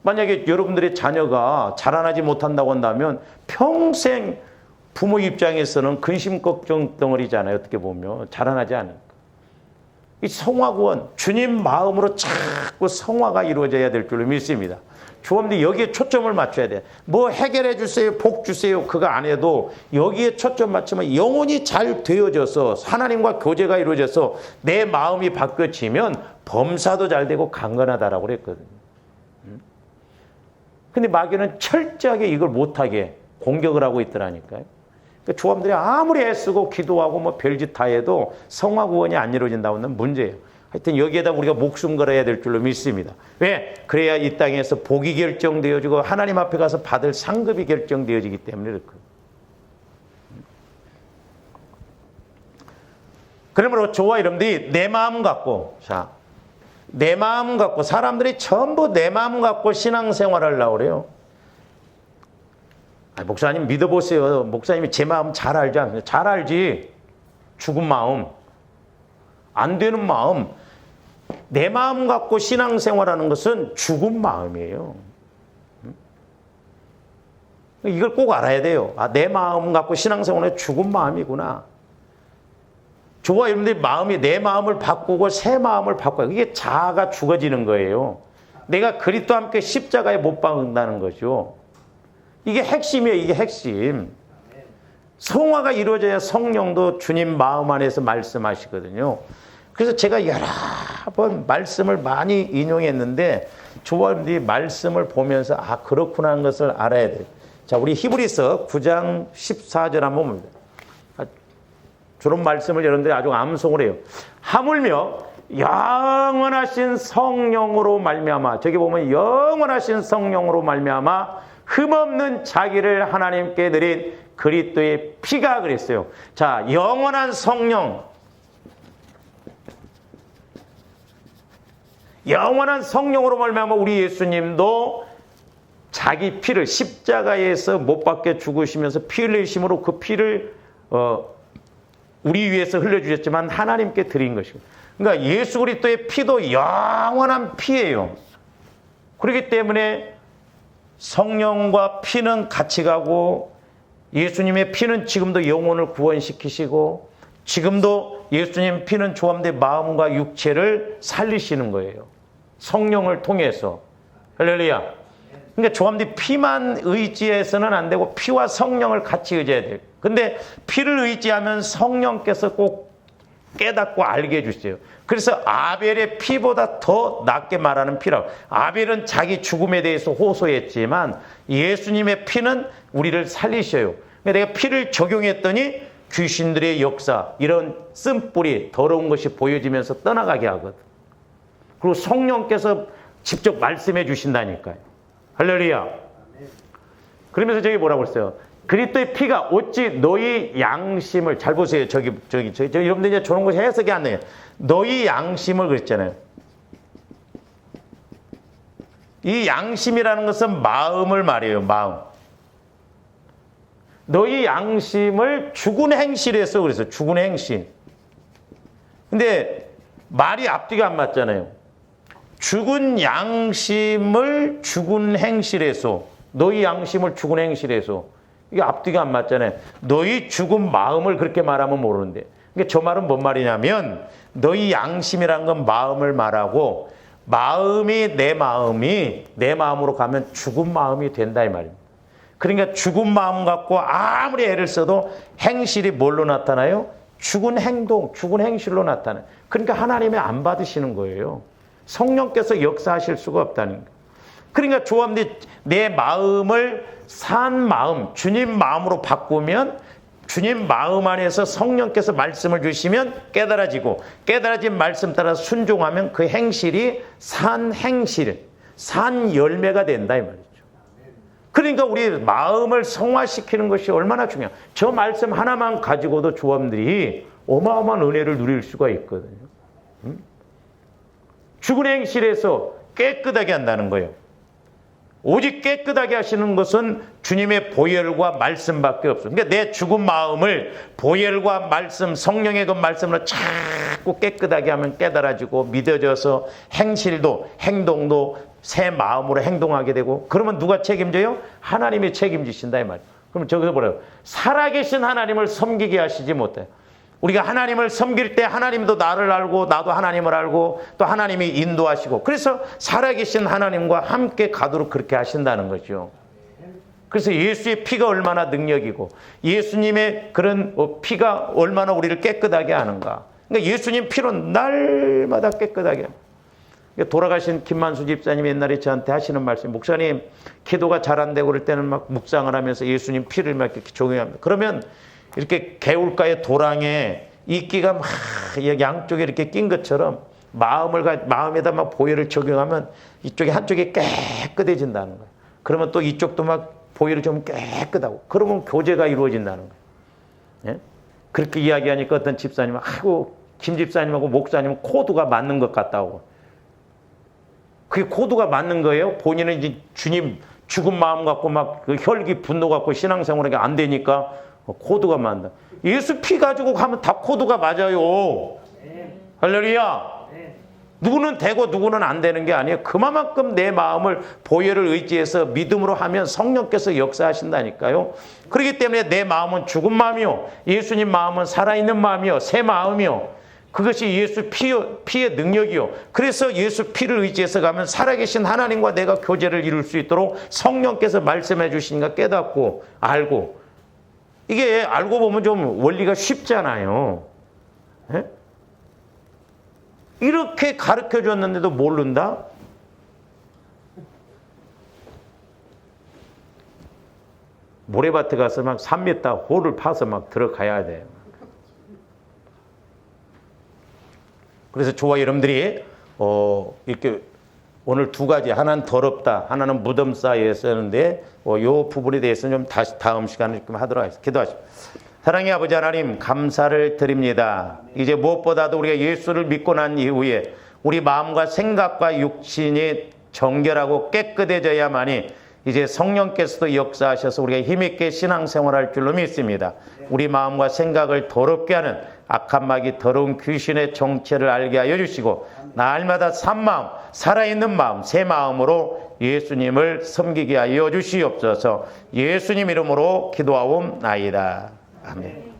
만약에 여러분들의 자녀가 자라나지 못한다고 한다면 평생 부모 입장에서는 근심 걱정 덩어리잖아요. 어떻게 보면 자라나지 않으니까. 이 성화구원 주님 마음으로 자꾸 성화가 이루어져야 될 줄로 믿습니다. 조합들이 여기에 초점을 맞춰야 돼. 뭐 해결해 주세요, 복 주세요 그거 안 해도 여기에 초점 맞추면 영혼이 잘 되어져서 하나님과 교제가 이루어져서 내 마음이 바뀌어지면 범사도 잘 되고 강건하다라고 그랬거든요. 근데 마귀는 철저하게 이걸 못하게 공격을 하고 있더라니까요. 그러니까 조합들이 아무리 애쓰고 기도하고 뭐 별짓 다 해도 성화 구원이 안 이루어진다고 하는 문제예요. 하여튼 여기에다 우리가 목숨 걸어야 될 줄로 믿습니다. 왜? 그래야 이 땅에서 복이 결정되어지고 하나님 앞에 가서 받을 상급이 결정되어지기 때문에 그렇거든요. 그러므로 저와 여러분들이 내 마음 갖고 내 마음 갖고 사람들이 전부 내 마음 갖고 신앙생활을 하려고 그래요. 목사님 믿어보세요. 목사님이 제 마음 잘 알지 않나요? 잘 알지. 죽은 마음, 안 되는 마음. 내 마음 갖고 신앙생활하는 것은 죽은 마음이에요. 이걸 꼭 알아야 돼요. 내 마음 갖고 신앙생활은 죽은 마음이구나. 저와 여러분들의 마음이 내 마음을 바꾸고 새 마음을 바꿔요. 이게 자아가 죽어지는 거예요. 내가 그리스도와 함께 십자가에 못 박는다는 거죠. 이게 핵심이에요. 이게 핵심. 성화가 이루어져야 성령도 주님 마음 안에서 말씀하시거든요. 그래서 제가 여러 번 말씀을 많이 인용했는데 저와 여러분들이 말씀을 보면서 그렇구나 하는 것을 알아야 돼요. 자, 우리 히브리서 9장 14절 한번 봅니다. 저런 말씀을 여러분들이 아주 암송을 해요. 하물며 영원하신 성령으로 말미암아, 저기 보면 영원하신 성령으로 말미암아 흠없는 자기를 하나님께 드린 그리스도의 피가 그랬어요. 자, 영원한 성령, 영원한 성령으로 말미암아 우리 예수님도 자기 피를 십자가에서 못 박게 죽으시면서 피 흘리심으로 그 피를 우리 위해서 흘려주셨지만 하나님께 드린 것이고, 그러니까 예수 그리스도의 피도 영원한 피예요. 그렇기 때문에 성령과 피는 같이 가고 예수님의 피는 지금도 영혼을 구원시키시고 지금도 예수님 피는 조함대 마음과 육체를 살리시는 거예요. 성령을 통해서. 할렐루야. 그러니까 조합들이 피만 의지해서는 안 되고 피와 성령을 같이 의지해야 돼요. 근데 피를 의지하면 성령께서 꼭 깨닫고 알게 해주세요. 그래서 아벨의 피보다 더 낫게 말하는 피라고. 아벨은 자기 죽음에 대해서 호소했지만 예수님의 피는 우리를 살리셔요. 그러니까 내가 피를 적용했더니 귀신들의 역사, 이런 쓴뿌리, 더러운 것이 보여지면서 떠나가게 하거든. 그리고 성령께서 직접 말씀해 주신다니까요. 할렐루야. 그러면서 저기 뭐라고 했어요? 그리스도의 피가 어찌 너희 양심을, 잘 보세요. 저기 여러분들 이제 저런 거 해석이 안 돼요. 너희 양심을 그랬잖아요. 이 양심이라는 것은 마음을 말해요. 마음. 너희 양심을 죽은 행실에서 그래서 죽은 행실. 근데 말이 앞뒤가 안 맞잖아요. 죽은 양심을 죽은 행실에서, 너희 양심을 죽은 행실에서, 이게 앞뒤가 안 맞잖아요. 너희 죽은 마음을 그렇게 말하면 모르는데. 그러니까 저 말은 뭔 말이냐면 너희 양심이라는 건 마음을 말하고 마음이 내 마음으로 가면 죽은 마음이 된다 이 말입니다. 그러니까 죽은 마음 갖고 아무리 애를 써도 행실이 뭘로 나타나요? 죽은 행동, 죽은 행실로 나타나요. 그러니까 하나님이 안 받으시는 거예요. 성령께서 역사하실 수가 없다는 거예요. 그러니까 조합들이 내 마음을 산 마음, 주님 마음으로 바꾸면 주님 마음 안에서 성령께서 말씀을 주시면 깨달아지고 깨달아진 말씀 따라 순종하면 그 행실이 산 행실, 산 열매가 된다 이 말이죠. 그러니까 우리 마음을 성화시키는 것이 얼마나 중요해요. 저 말씀 하나만 가지고도 조합들이 어마어마한 은혜를 누릴 수가 있거든요. 죽은 행실에서 깨끗하게 한다는 거예요. 오직 깨끗하게 하시는 것은 주님의 보혈과 말씀밖에 없어요. 그러니까 내 죽은 마음을 보혈과 말씀, 성령의 그 말씀으로 자꾸 깨끗하게 하면 깨달아지고 믿어져서 행실도 행동도 새 마음으로 행동하게 되고, 그러면 누가 책임져요? 하나님이 책임지신다 이 말이에요. 그럼 저기서 뭐래요? 살아계신 하나님을 섬기게 하시지 못해요. 우리가 하나님을 섬길 때 하나님도 나를 알고 나도 하나님을 알고 또 하나님이 인도하시고, 그래서 살아계신 하나님과 함께 가도록 그렇게 하신다는 거죠. 그래서 예수의 피가 얼마나 능력이고 예수님의 그런 피가 얼마나 우리를 깨끗하게 하는가. 그러니까 예수님 피로 날마다 깨끗하게 합니다. 돌아가신 김만수 집사님이 옛날에 저한테 하시는 말씀이, 목사님 기도가 잘 안 되고 그럴 때는 막 묵상을 하면서 예수님 피를 막 이렇게 적용합니다. 그러면 이렇게 개울가의 도랑에 이끼가 막 양쪽에 이렇게 낀 것처럼 마음에다 막 보혈을 적용하면 이쪽에 한쪽이 깨끗해진다는 거예요. 그러면 또 이쪽도 막 보혈을 좀 깨끗하고, 그러면 교제가 이루어진다는 거예요. 예? 그렇게 이야기하니까 어떤 집사님은 아이고 김 집사님하고 목사님은 코드가 맞는 것 같다고. 그게 코드가 맞는 거예요? 본인은 이제 주님 죽은 마음 갖고 막 그 혈기 분노 갖고 신앙생활이 안 되니까 코드가 맞는다. 예수 피 가지고 가면 다 코드가 맞아요. 할렐루야. 누구는 되고 누구는 안 되는 게 아니에요. 그만큼 내 마음을 보혈을 의지해서 믿음으로 하면 성령께서 역사하신다니까요. 그렇기 때문에 내 마음은 죽은 마음이요, 예수님 마음은 살아있는 마음이요, 새 마음이요. 그것이 예수 피의 능력이요. 그래서 예수 피를 의지해서 가면 살아계신 하나님과 내가 교제를 이룰 수 있도록 성령께서 말씀해 주시니까 깨닫고 알고, 이게 알고 보면 좀 원리가 쉽잖아요. 예? 이렇게 가르쳐 줬는데도 모른다? 모래밭에 가서 막 3m 홀을 파서 막 들어가야 돼요. 그래서 저와 여러분들이 이렇게 오늘 두 가지, 하나는 더럽다, 하나는 무덤 사이에 쓰는데 요 부분에 대해서는 좀 다시 다음 시간에 좀 하도록 하겠습니다. 기도하십시오. 사랑의 아버지 하나님, 감사를 드립니다. 이제 무엇보다도 우리가 예수를 믿고 난 이후에 우리 마음과 생각과 육신이 정결하고 깨끗해져야만이 이제 성령께서도 역사하셔서 우리가 힘있게 신앙생활할 줄로 믿습니다. 우리 마음과 생각을 더럽게 하는 악한 마귀, 더러운 귀신의 정체를 알게 하여 주시고 날마다 산 마음, 살아있는 마음, 새 마음으로 예수님을 섬기게 하여 주시옵소서. 예수님 이름으로 기도하옵나이다. 아멘.